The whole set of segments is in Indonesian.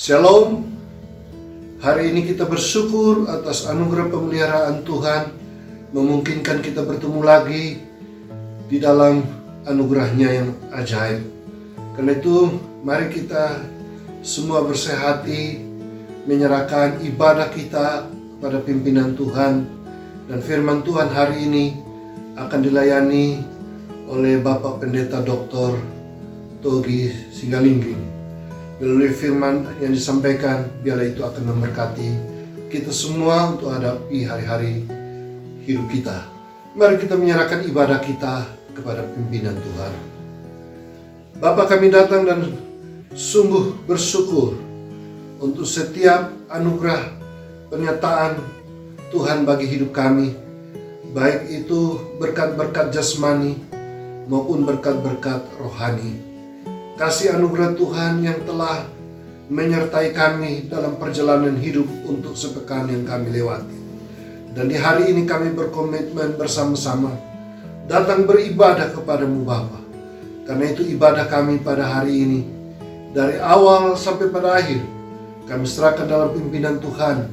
Shalom. Hari ini kita bersyukur atas anugerah pemeliharaan Tuhan, memungkinkan kita bertemu lagi di dalam anugerahnya yang ajaib. Karena itu, mari kita semua bersih hati, menyerahkan ibadah kita kepada pimpinan Tuhan, dan firman Tuhan hari ini akan dilayani oleh Bapak Pendeta Dr. Togi Singgalingging. Melalui firman yang disampaikan, biarlah itu akan memberkati kita semua untuk hadapi hari-hari hidup kita. Mari kita menyerahkan ibadah kita kepada pimpinan Tuhan. Bapa, kami datang dan sungguh bersyukur untuk setiap anugerah pernyataan Tuhan bagi hidup kami, baik itu berkat-berkat jasmani maupun berkat-berkat rohani. Kasih anugerah Tuhan yang telah menyertai kami dalam perjalanan hidup untuk sepekan yang kami lewati. Dan di hari ini kami berkomitmen bersama-sama datang beribadah kepadamu Bapa. Karena itu ibadah kami pada hari ini, dari awal sampai pada akhir, kami serahkan dalam pimpinan Tuhan.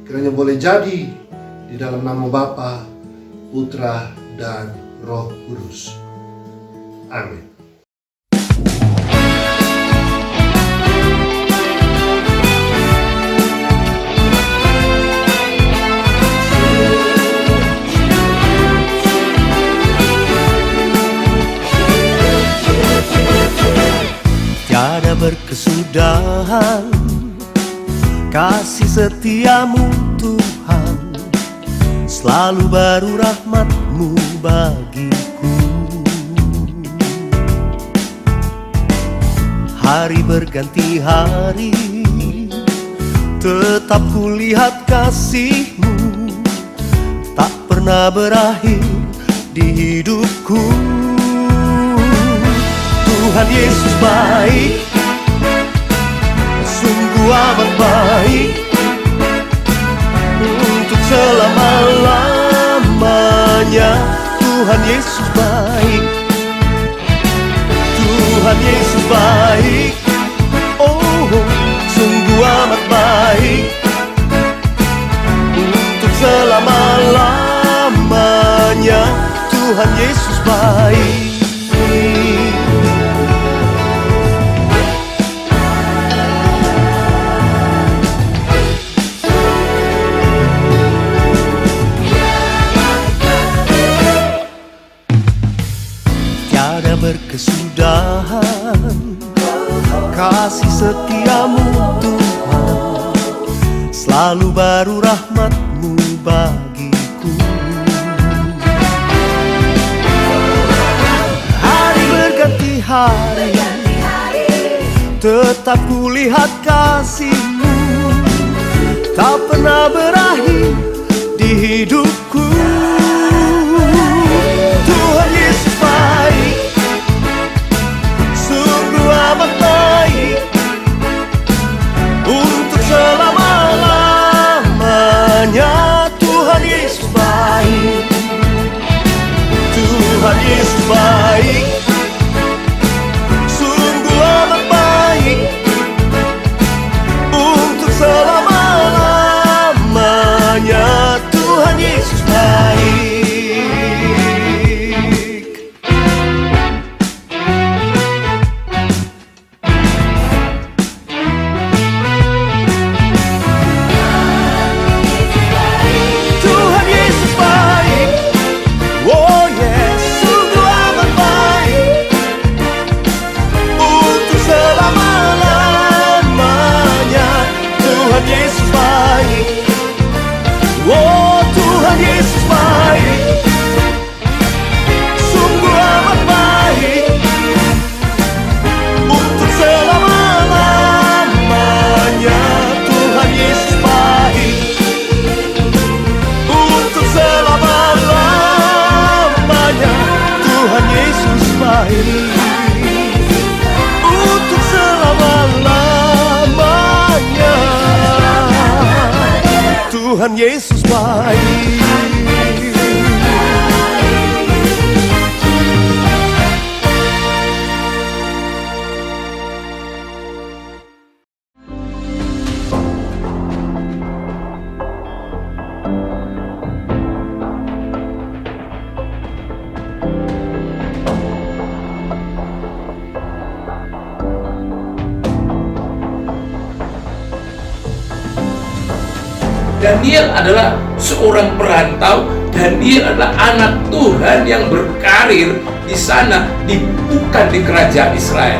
Kiranya boleh jadi di dalam nama Bapa, Putra, dan Roh Kudus. Amin. Tiada berkesudahan kasih setiamu Tuhan, selalu baru rahmat-Mu bagiku. Hari berganti hari, tetap kulihat kasih-Mu, tak pernah berakhir di hidupku. Tuhan Yesus baik, sungguh amat baik, untuk selama-lamanya. Tuhan Yesus baik, Tuhan Yesus baik, oh sungguh amat baik, untuk selama-lamanya. Tuhan Yesus baik. Berkesudahan kasih setiamu Tuhan, selalu baru rahmat-Mu bagiku. Hari berganti hari, tetap kulihat kasih-Mu, tak pernah berakhir di hidupku. Tuhan Yesus baik, amat baik, untuk selama-lamanya. Tuhan Yesus baik, Tuhan Yesus baik, sungguh amat baik, untuk selama-lamanya. Tuhan Yesus baik. Untuk selama-lamanya, Tuhan Yesus baik. Daniel adalah seorang perantau. Daniel adalah anak Tuhan yang berkarir di sana, bukan di kerajaan Israel.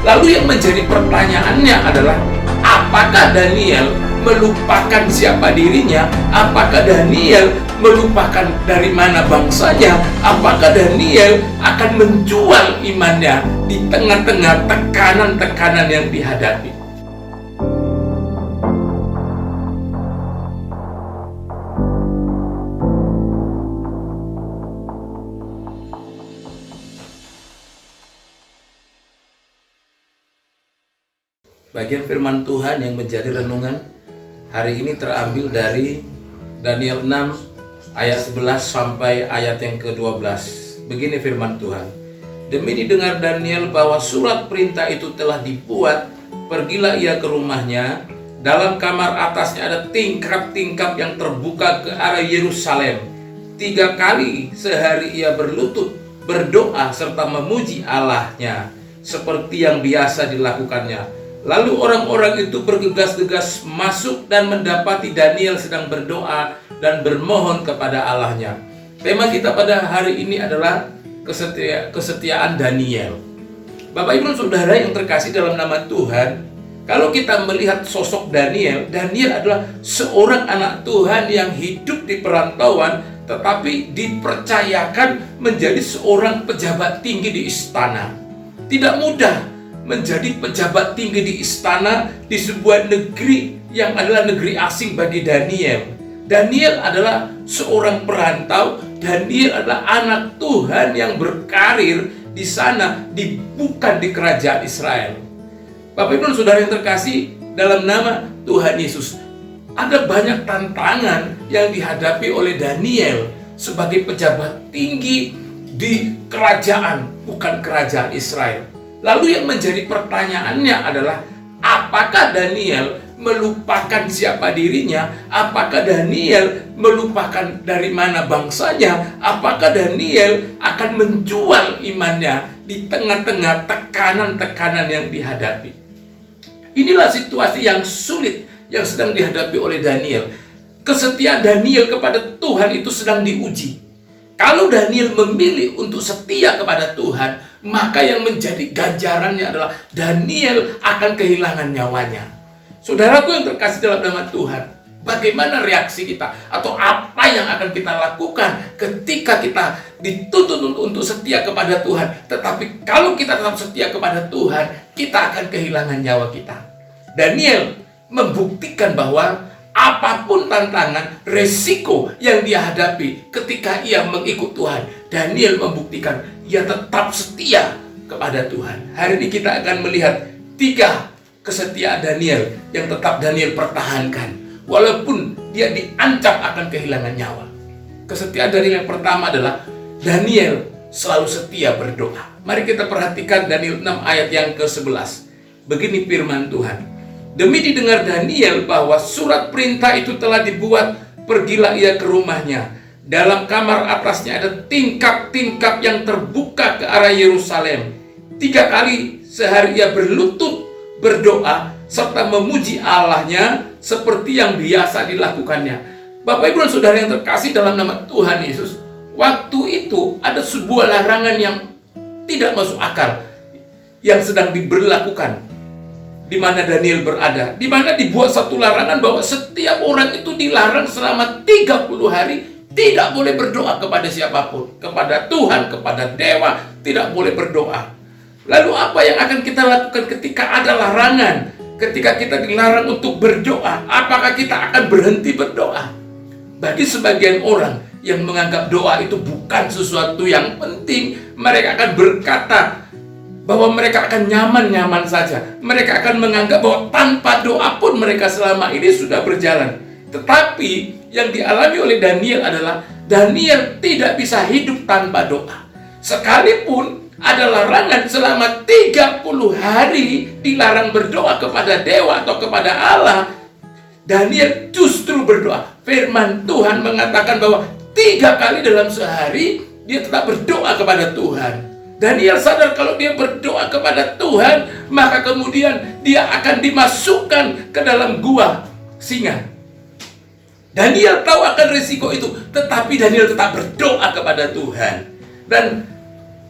Lalu yang menjadi pertanyaannya adalah, apakah Daniel melupakan siapa dirinya? Apakah Daniel melupakan dari mana bangsanya? Apakah Daniel akan menjual imannya di tengah-tengah tekanan-tekanan yang dihadapi? Bagian firman Tuhan yang menjadi renungan hari ini terambil dari Daniel 6 ayat 11 sampai ayat yang ke-12. Begini firman Tuhan. Demi didengar Daniel bahwa surat perintah itu telah dibuat, pergilah ia ke rumahnya. Dalam kamar atasnya ada tingkap-tingkap yang terbuka ke arah Yerusalem. 3 kali sehari ia berlutut, berdoa serta memuji Allahnya, seperti yang biasa dilakukannya. Lalu orang-orang itu bergegas-gegas masuk dan mendapati Daniel sedang berdoa dan bermohon kepada Allahnya. Tema kita pada hari ini adalah kesetiaan Daniel. Bapak Ibu Saudara yang terkasih dalam nama Tuhan, kalau kita melihat sosok Daniel, Daniel adalah seorang anak Tuhan yang hidup di perantauan, tetapi dipercayakan menjadi seorang pejabat tinggi di istana. Tidak mudah menjadi pejabat tinggi di istana di sebuah negeri yang adalah negeri asing bagi Daniel. Daniel adalah seorang perantau. Daniel adalah anak Tuhan yang berkarir di sana, bukan di kerajaan Israel. Bapak Ibu Saudara yang terkasih dalam nama Tuhan Yesus, ada banyak tantangan yang dihadapi oleh Daniel sebagai pejabat tinggi di kerajaan, bukan kerajaan Israel. Lalu yang menjadi pertanyaannya adalah, apakah Daniel melupakan siapa dirinya? Apakah Daniel melupakan dari mana bangsanya? Apakah Daniel akan menjual imannya di tengah-tengah tekanan-tekanan yang dihadapi? Inilah situasi yang sulit yang sedang dihadapi oleh Daniel. Kesetiaan Daniel kepada Tuhan itu sedang diuji. Kalau Daniel memilih untuk setia kepada Tuhan, maka yang menjadi ganjarannya adalah Daniel akan kehilangan nyawanya. Saudaraku yang terkasih dalam nama Tuhan, bagaimana reaksi kita atau apa yang akan kita lakukan ketika kita dituntut untuk setia kepada Tuhan? Tetapi kalau kita tetap setia kepada Tuhan, kita akan kehilangan nyawa kita. Daniel membuktikan bahwa apapun tantangan, resiko yang dia hadapi ketika ia mengikut Tuhan, Daniel membuktikan ia tetap setia kepada Tuhan. Hari ini kita akan melihat 3 kesetiaan Daniel yang tetap Daniel pertahankan walaupun dia diancam akan kehilangan nyawa. Kesetiaan Daniel yang pertama adalah Daniel selalu setia berdoa. Mari kita perhatikan Daniel 6 ayat yang ke-11. Begini firman Tuhan. Demi didengar Daniel bahwa surat perintah itu telah dibuat, pergilah ia ke rumahnya. Dalam kamar atasnya ada tingkap-tingkap yang terbuka ke arah Yerusalem. 3 kali sehari ia berlutut, berdoa, serta memuji Allahnya seperti yang biasa dilakukannya. Bapak Ibu dan Saudara yang terkasih dalam nama Tuhan Yesus, waktu itu ada sebuah larangan yang tidak masuk akal yang sedang diberlakukan di mana Daniel berada, di mana dibuat satu larangan bahwa setiap orang itu dilarang selama 30 hari tidak boleh berdoa kepada siapapun, kepada Tuhan, kepada dewa, tidak boleh berdoa. Lalu apa yang akan kita lakukan ketika ada larangan? Ketika kita dilarang untuk berdoa, apakah kita akan berhenti berdoa? Bagi sebagian orang yang menganggap doa itu bukan sesuatu yang penting, mereka akan berkata bahwa mereka akan nyaman-nyaman saja. Mereka akan menganggap bahwa tanpa doa pun mereka selama ini sudah berjalan. Tetapi yang dialami oleh Daniel adalah Daniel tidak bisa hidup tanpa doa. Sekalipun ada larangan selama 30 hari dilarang berdoa kepada dewa atau kepada Allah, Daniel justru berdoa. Firman Tuhan mengatakan bahwa 3 kali dalam sehari dia tetap berdoa kepada Tuhan. Daniel sadar kalau dia berdoa kepada Tuhan, maka kemudian dia akan dimasukkan ke dalam gua singa. Daniel tahu akan risiko itu, tetapi Daniel tetap berdoa kepada Tuhan. Dan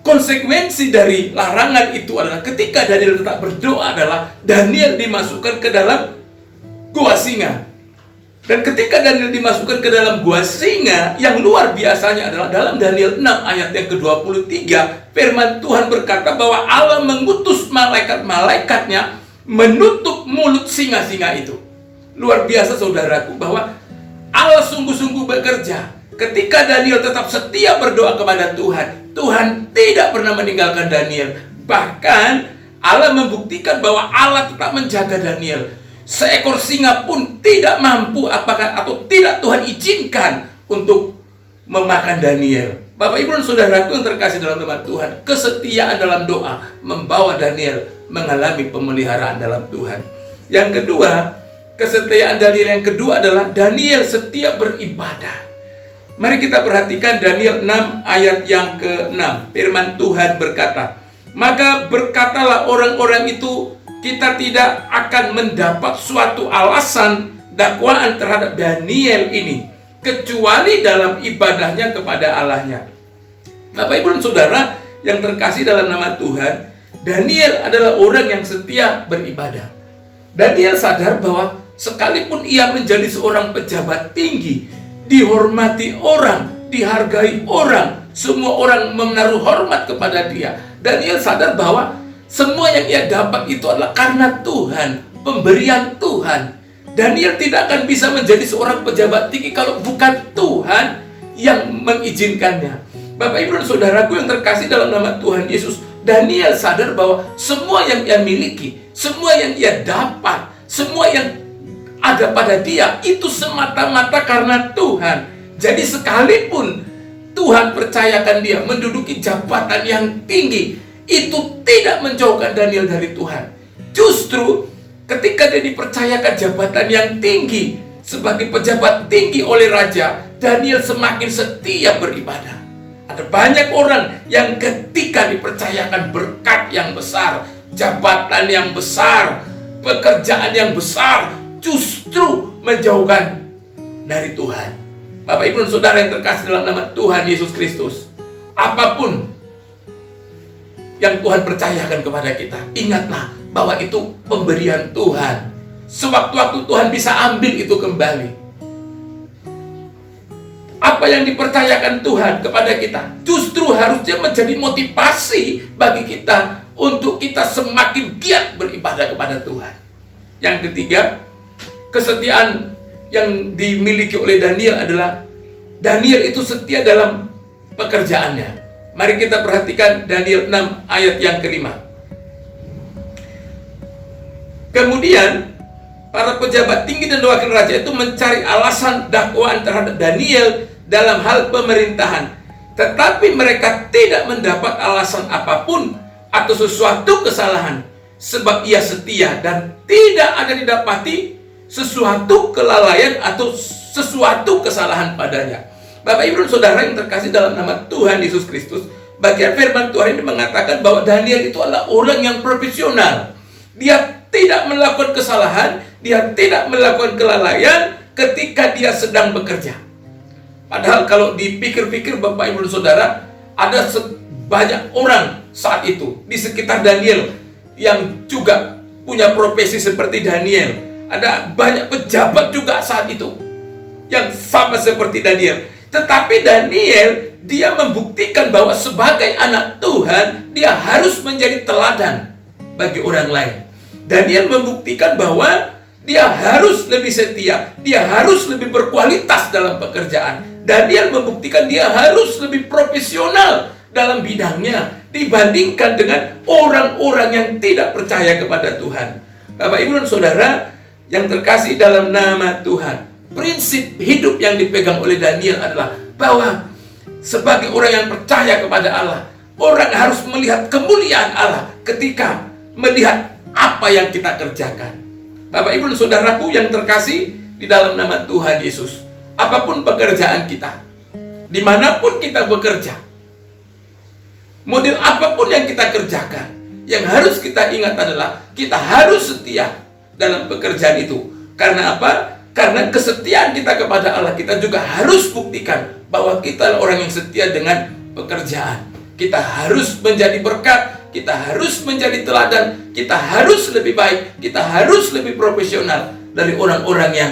konsekuensi dari larangan itu adalah ketika Daniel tetap berdoa adalah Daniel dimasukkan ke dalam gua singa. Dan ketika Daniel dimasukkan ke dalam gua singa, yang luar biasanya adalah dalam Daniel 6 ayat yang ke-23, firman Tuhan berkata bahwa Allah mengutus malaikat-malaikatnya menutup mulut singa-singa itu. Luar biasa saudaraku, bahwa Allah sungguh-sungguh bekerja. Ketika Daniel tetap setia berdoa kepada Tuhan, Tuhan tidak pernah meninggalkan Daniel. Bahkan Allah membuktikan bahwa Allah tetap menjaga Daniel. Seekor singa pun tidak mampu atau tidak Tuhan izinkan untuk memakan Daniel. Bapak Ibu dan saudaraku yang terkasih dalam nama Tuhan, kesetiaan dalam doa membawa Daniel mengalami pemeliharaan dalam Tuhan. Yang kedua, kesetiaan Daniel yang kedua adalah Daniel setia beribadah. Mari kita perhatikan Daniel 6 ayat yang ke-6. Firman Tuhan berkata, "Maka berkatalah orang-orang itu, kita tidak akan mendapat suatu alasan dakwaan terhadap Daniel ini, kecuali dalam ibadahnya kepada Allahnya." Bapak Ibu dan Saudara yang terkasih dalam nama Tuhan, Daniel adalah orang yang setia beribadah. Daniel sadar bahwa sekalipun ia menjadi seorang pejabat tinggi, dihormati orang, dihargai orang, semua orang menaruh hormat kepada dia, Daniel sadar bahwa semua yang ia dapat itu adalah karena Tuhan, pemberian Tuhan. Daniel tidak akan bisa menjadi seorang pejabat tinggi kalau bukan Tuhan yang mengizinkannya. Bapak Ibu dan Saudaraku yang terkasih dalam nama Tuhan Yesus, Daniel sadar bahwa semua yang ia miliki, semua yang ia dapat, semua yang ada pada dia itu semata-mata karena Tuhan. Jadi sekalipun Tuhan percayakan dia menduduki jabatan yang tinggi, itu tidak menjauhkan Daniel dari Tuhan. Justru ketika dia dipercayakan jabatan yang tinggi sebagai pejabat tinggi oleh raja, Daniel semakin setia beribadah. Ada banyak orang yang ketika dipercayakan berkat yang besar, jabatan yang besar, pekerjaan yang besar, justru menjauhkan dari Tuhan. Bapak Ibu dan Saudara yang terkasih dalam nama Tuhan Yesus Kristus, apapun yang Tuhan percayakan kepada kita, ingatlah bahwa itu pemberian Tuhan. Sewaktu-waktu Tuhan bisa ambil itu kembali. Apa yang dipercayakan Tuhan kepada kita justru harusnya menjadi motivasi bagi kita untuk kita semakin giat beribadah kepada Tuhan. Yang ketiga, kesetiaan yang dimiliki oleh Daniel adalah Daniel itu setia dalam pekerjaannya. Mari kita perhatikan Daniel 6 ayat yang ke-5. Kemudian para pejabat tinggi dan wakil raja itu mencari alasan dakwaan terhadap Daniel dalam hal pemerintahan, tetapi mereka tidak mendapat alasan apapun atau sesuatu kesalahan, sebab ia setia dan tidak ada didapati sesuatu kelalaian atau sesuatu kesalahan padanya. Bapak Ibu dan Saudara yang terkasih dalam nama Tuhan Yesus Kristus, bagian firman Tuhan ini mengatakan bahwa Daniel itu adalah orang yang profesional. Dia tidak melakukan kesalahan, dia tidak melakukan kelalaian ketika dia sedang bekerja. Padahal kalau dipikir-pikir Bapak Ibu dan Saudara, ada banyak orang saat itu di sekitar Daniel yang juga punya profesi seperti Daniel. Ada banyak pejabat juga saat itu yang sama seperti Daniel. Tetapi Daniel, dia membuktikan bahwa sebagai anak Tuhan, dia harus menjadi teladan bagi orang lain. Daniel membuktikan bahwa dia harus lebih setia, dia harus lebih berkualitas dalam pekerjaan. Daniel membuktikan dia harus lebih profesional dalam bidangnya dibandingkan dengan orang-orang yang tidak percaya kepada Tuhan. Bapak Ibu dan Saudara yang terkasih dalam nama Tuhan, prinsip hidup yang dipegang oleh Daniel adalah bahwa sebagai orang yang percaya kepada Allah, orang harus melihat kemuliaan Allah ketika melihat apa yang kita kerjakan. Bapak Ibu dan Saudaraku yang terkasih di dalam nama Tuhan Yesus. Apapun pekerjaan kita, dimanapun kita bekerja, model apapun yang kita kerjakan, yang harus kita ingat adalah kita harus setia dalam pekerjaan itu. Karena apa? Karena kesetiaan kita kepada Allah, kita juga harus buktikan bahwa kita adalah orang yang setia dengan pekerjaan. Kita harus menjadi berkat, kita harus menjadi teladan, kita harus lebih baik, kita harus lebih profesional dari orang-orang yang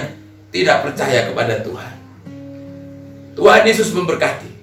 tidak percaya kepada Tuhan. Tuhan Yesus memberkati.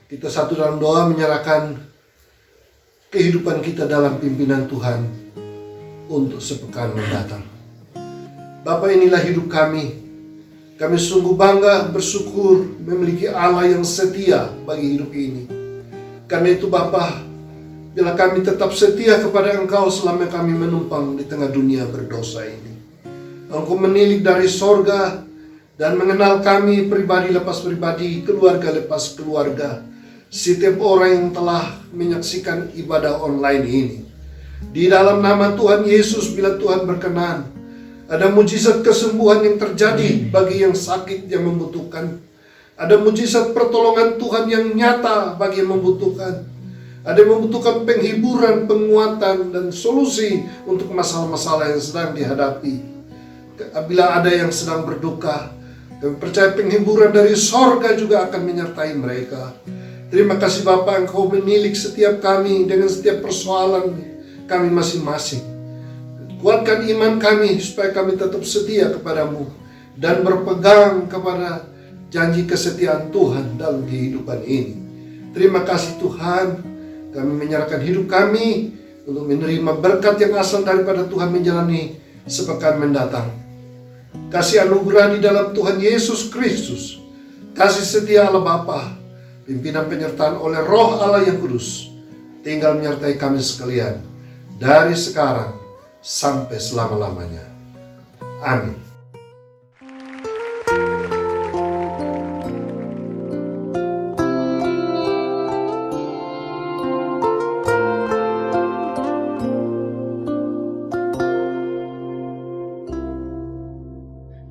kita satu dalam doa menyerahkan kehidupan kita dalam pimpinan Tuhan untuk sepekan mendatang. Bapa, inilah hidup kami. Kami sungguh bangga bersyukur memiliki Allah yang setia bagi hidup ini. Karena itu Bapa, bila kami tetap setia kepada Engkau selama kami menumpang di tengah dunia berdosa ini, Engkau menilik dari sorga dan mengenal kami pribadi lepas pribadi, keluarga lepas keluarga, setiap orang yang telah menyaksikan ibadah online ini. Di dalam nama Tuhan Yesus, bila Tuhan berkenan, ada mujizat kesembuhan yang terjadi bagi yang sakit, yang membutuhkan. Ada mujizat pertolongan Tuhan yang nyata bagi yang membutuhkan. Ada yang membutuhkan penghiburan, penguatan, dan solusi untuk masalah-masalah yang sedang dihadapi. Bila ada yang sedang berduka, kami percaya penghiburan dari sorga juga akan menyertai mereka. Terima kasih Bapa, Engkau menilik setiap kami dengan setiap persoalan kami masing-masing. Kuatkan iman kami supaya kami tetap setia kepadamu dan berpegang kepada janji kesetiaan Tuhan dalam kehidupan ini. Terima kasih Tuhan, kami menyerahkan hidup kami untuk menerima berkat yang asal daripada Tuhan menjalani sepekan mendatang. Kasih anugerah di dalam Tuhan Yesus Kristus, kasih setia Allah Bapa, pimpinan penyertaan oleh Roh Allah yang kudus, tinggal menyertai kami sekalian dari sekarang sampai selama-lamanya. Amin.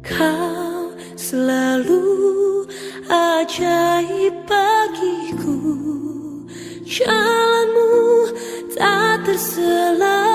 Kau selalu ajaib bagiku, jalanmu tak tersela.